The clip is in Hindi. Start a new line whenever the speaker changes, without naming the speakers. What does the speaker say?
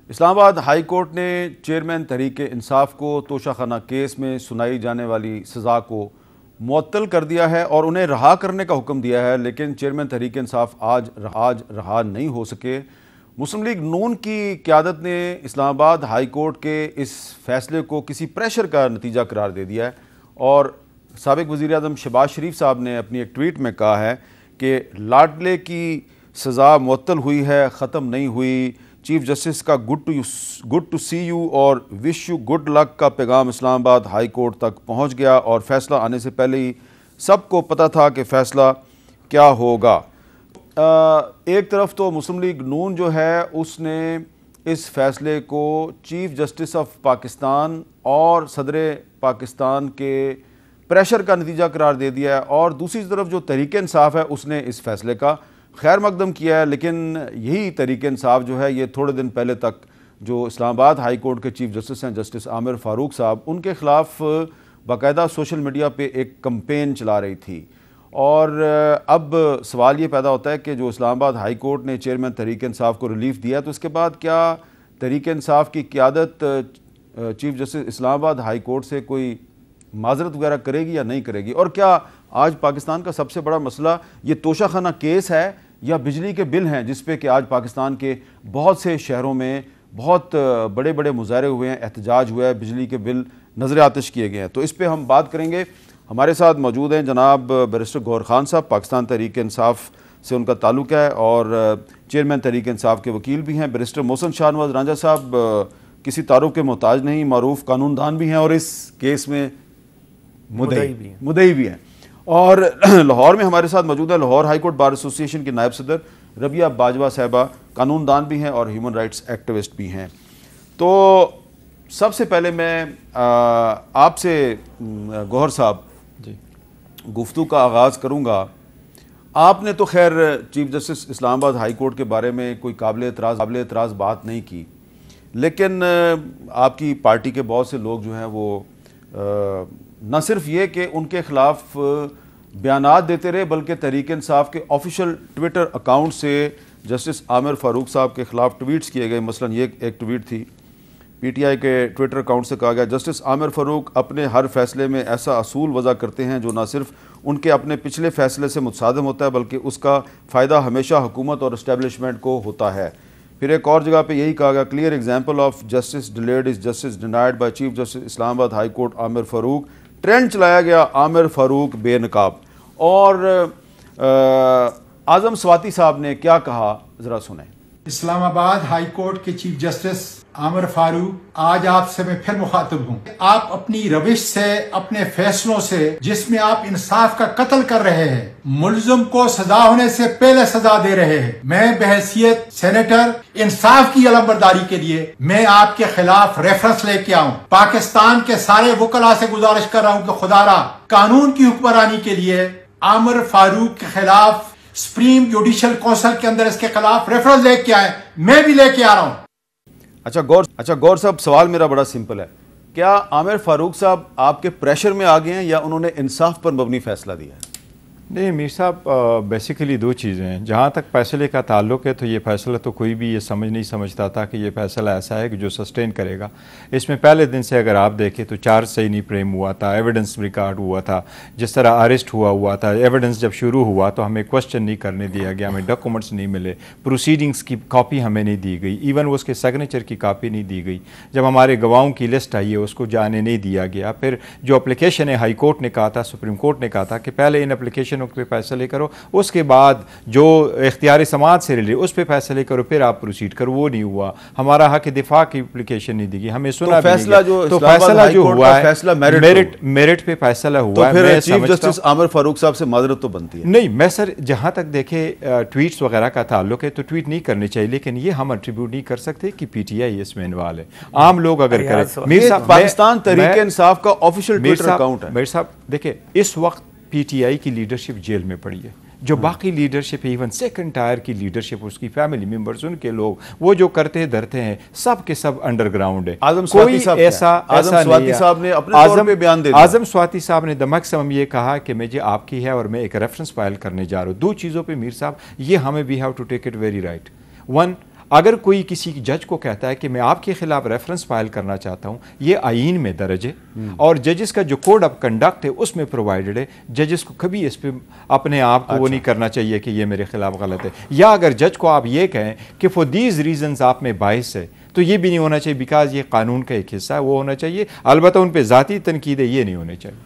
इस्लामाबाद हाई कोर्ट ने चेयरमैन तहरीक इंसाफ को तोशाखाना केस में सुनाई जाने वाली सज़ा को मुअत्तल कर दिया है और उन्हें रहा करने का हुक्म दिया है, लेकिन चेयरमैन तहरीक इंसाफ आज रहा नहीं हो सके। मुस्लिम लीग नून की क़यादत ने इस्लामाबाद हाई कोर्ट के इस फैसले को किसी प्रेशर का नतीजा करार दे दिया है और साबिक़ वज़ीर आज़म शहबाज शरीफ साहब ने अपनी एक ट्वीट में कहा है कि लाडले की सज़ा मुअत्तल हुई है, ख़त्म नहीं हुई। चीफ जस्टिस का गुड टू सी यू और विश यू गुड लक का पैगाम इस्लामाबाद हाई कोर्ट तक पहुंच गया और फैसला आने से पहले ही सबको पता था कि फ़ैसला क्या होगा। एक तरफ तो मुस्लिम लीग नून जो है उसने इस फैसले को चीफ जस्टिस ऑफ पाकिस्तान और सदर पाकिस्तान के प्रेशर का नतीजा करार दे दिया है और दूसरी तरफ जो तहरीक इंसाफ है उसने इस फैसले का खैर मकदम किया है। लेकिन यही तहरीक इंसाफ जो है ये थोड़े दिन पहले तक जो इस्लामाबाद हाई कोर्ट के चीफ जस्टिस हैं जस्टिस आमिर फ़ारूक साहब, उनके ख़िलाफ़ बाकायदा सोशल मीडिया पे एक कैंपेन चला रही थी और अब सवाल ये पैदा होता है कि जो इस्लामाबाद हाई कोर्ट ने चेयरमैन तहरीक इंसाफ को रिलीफ दिया तो इसके बाद क्या तहरीक इंसाफ की क़यादत chief justice Islamabad high court से कोई माजरत वगैरह करेगी या नहीं करेगी। और क्या आज पाकिस्तान का सबसे बड़ा मसला ये तोशाखाना केस है या बिजली के बिल हैं, जिस पे कि आज पाकिस्तान के बहुत से शहरों में बहुत बड़े बड़े मुजाहरे हुए हैं, एहतजाज हुआ है, बिजली के बिल नज़र आतिश किए गए हैं। तो इस पे हम बात करेंगे। हमारे साथ मौजूद हैं जनाब बैरिस्टर गौहर खान साहब, पाकिस्तान तहरीक इंसाफ से उनका ताल्लुक़ है और चेयरमैन तहरीक इंसाफ के वकील भी हैं। बैरिस्टर मोहसिन शाहनवाज रांझा साहब किसी तारुफ के मोहताज नहीं, मारूफ कानूनदान भी हैं और इस केस में मुद्दई भी हैं। और लाहौर में हमारे साथ मौजूद है Lahore high court bar association की नायब सदर रबिया बाजवा साहिबा, कानूनदान भी हैं और ह्यूमन राइट्स एक्टिविस्ट भी हैं। तो सबसे पहले मैं आपसे गौहर साहब जी गुफ्तगू का आगाज़ करूँगा। आपने तो खैर chief justice Islamabad high court के बारे में कोई काबिल एतराज़ बात नहीं की, लेकिन आपकी पार्टी के बहुत से लोग जो हैं वो न सिर्फ ये कि उनके ख़िलाफ़ बयानात देते रहे बल्कि तहरीक इंसाफ के ऑफिशियल ट्विटर अकाउंट से जस्टिस आमिर फ़ारूक साहब के ख़िलाफ़ ट्वीट्स किए गए। मसलन ये एक ट्वीट थी, पीटीआई के ट्विटर अकाउंट से कहा गया, जस्टिस आमिर फ़ारूक अपने हर फैसले में ऐसा असूल वज़ा करते हैं जो न सिर्फ उनके अपने पिछले फैसले से मुतसादिम होता है बल्कि उसका फ़ायदा हमेशा हुकूमत और इस्टेब्लिशमेंट को होता है। फिर एक और जगह पे यही कहा गया, clear example of justice delayed is justice denied by chief justice Islamabad high court Aamir Farooq. Trend चलाया गया आमिर फ़ारूक बेनकाब। और आज़म स्वाति साहब ने क्या कहा ज़रा सुने।
इस्लामाबाद हाई कोर्ट के चीफ जस्टिस आमिर फ़ारूक, आज आपसे मैं फिर मुखातिब हूँ। आप अपनी रविश से, अपने फैसलों से जिसमें आप इंसाफ का कत्ल कर रहे हैं, मुल्ज़िम को सजा होने से पहले सजा दे रहे हैं, मैं बहैसियत सेनेटर इंसाफ की अलमबरदारी के लिए मैं आपके खिलाफ रेफरेंस लेके आऊँ। पाकिस्तान के सारे वकला से गुजारिश कर रहा हूँ कि खुदारा कानून की हुक्मरानी के लिए आमिर फ़ारूक के खिलाफ सुप्रीम जुडिशल काउंसिल के अंदर इसके खिलाफ रेफरेंस लेके आए। मैं भी लेके आ रहा हूँ।
अच्छा गौर साहब, सवाल मेरा बड़ा सिंपल है, क्या आमिर फ़ारूक साहब आपके प्रेशर में आ गए हैं या उन्होंने इंसाफ पर मबनी फैसला दिया है?
नहीं मीर साहब, बेसिकली दो चीज़ें हैं। जहाँ तक फैसले का ताल्लुक़ है तो ये फ़ैसला तो कोई भी ये नहीं समझता था कि ये फ़ैसला ऐसा है कि जो सस्टेन करेगा। इसमें पहले दिन से अगर आप देखें तो चार्ज सही नहीं फ्रेम हुआ था, एविडेंस रिकॉर्ड हुआ था, जिस तरह अरेस्ट हुआ था, एविडेंस जब शुरू हुआ तो हमें क्वेश्चन नहीं करने दिया गया, हमें डॉक्यूमेंट्स नहीं मिले, प्रोसीडिंग्स की कॉपी हमें नहीं दी गई, इवन वो उसके सिग्नेचर की कॉपी नहीं दी गई। जब हमारे गवाहों की लिस्ट आई है उसको जाने नहीं दिया गया। फिर जो एप्लीकेशन है हाई कोर्ट ने कहा था, सुप्रीम कोर्ट ने कहा था कि पहले इन एप्लीकेशन पे फैसले करो, उसके बाद जो इख्तियार समात से रिलेटेड उस पे फैसले करो, फिर आप प्रोसीड करो। वो नहीं हुआ। हमारा हक दिफा की एप्लीकेशन नहीं दी गई, हमें सुना
तो फैसला जो हुआ है फैसला
मेरिट पे फैसला हुआ।
तो फिर चीफ जस्टिस आमिर फ़ारूक साहब से माजरत तो बनती है।
नहीं, मैं सर जहां तक देखे ट्वीट्स वगैरह का ताल्लुक है तो ट्वीट नहीं करनी चाहिए, लेकिन ये हम अट्रीब्यूट नहीं कर सकते कि पीटीआई इसमें इन्वॉल्व है। आम लोग अगर करें,
मीर साहब पाकिस्तान तहरीक इंसाफ का ऑफिशियल ट्विटर अकाउंट है।
मेरे साहब देखिए, इस वक्त पीटीआई की लीडरशिप जेल में पड़ी है। जो बाकी लीडरशिप है, इवन सेकंड टायर की लीडरशिप, उसकी फैमिली मेंबर्स, उनके लोग, वो जो करते हैं धरते हैं, सब के सब अंडरग्राउंड है।
आज़म स्वाति साहब ने अपने तौर पे बयान दे दिया।
आज़म स्वाति साहब ने द मैक्सिमम ये कहा कि मुझे आपकी है और मैं एक रेफरेंस फाइल करने जा रहा हूँ। दो चीज़ों पे मीर साहब ये हमें we have to take it very right. One, अगर कोई किसी जज को कहता है कि मैं आपके खिलाफ रेफरेंस फाइल करना चाहता हूँ, ये आईन में दर्ज है और जजेस का जो कोड ऑफ कंडक्ट है उसमें प्रोवाइडेड है। जजेस को कभी इस पर अपने आप को वो नहीं करना चाहिए कि ये मेरे खिलाफ गलत है। या अगर जज को आप ये कहें कि फॉर दीज रीजंस आप में बाइस है, तो ये भी नहीं होना चाहिए बिकॉज ये कानून का एक हिस्सा है, वो होना चाहिए। अलबत्ता उन पर ज़ाती तनकीद है, ये नहीं होने चाहिए।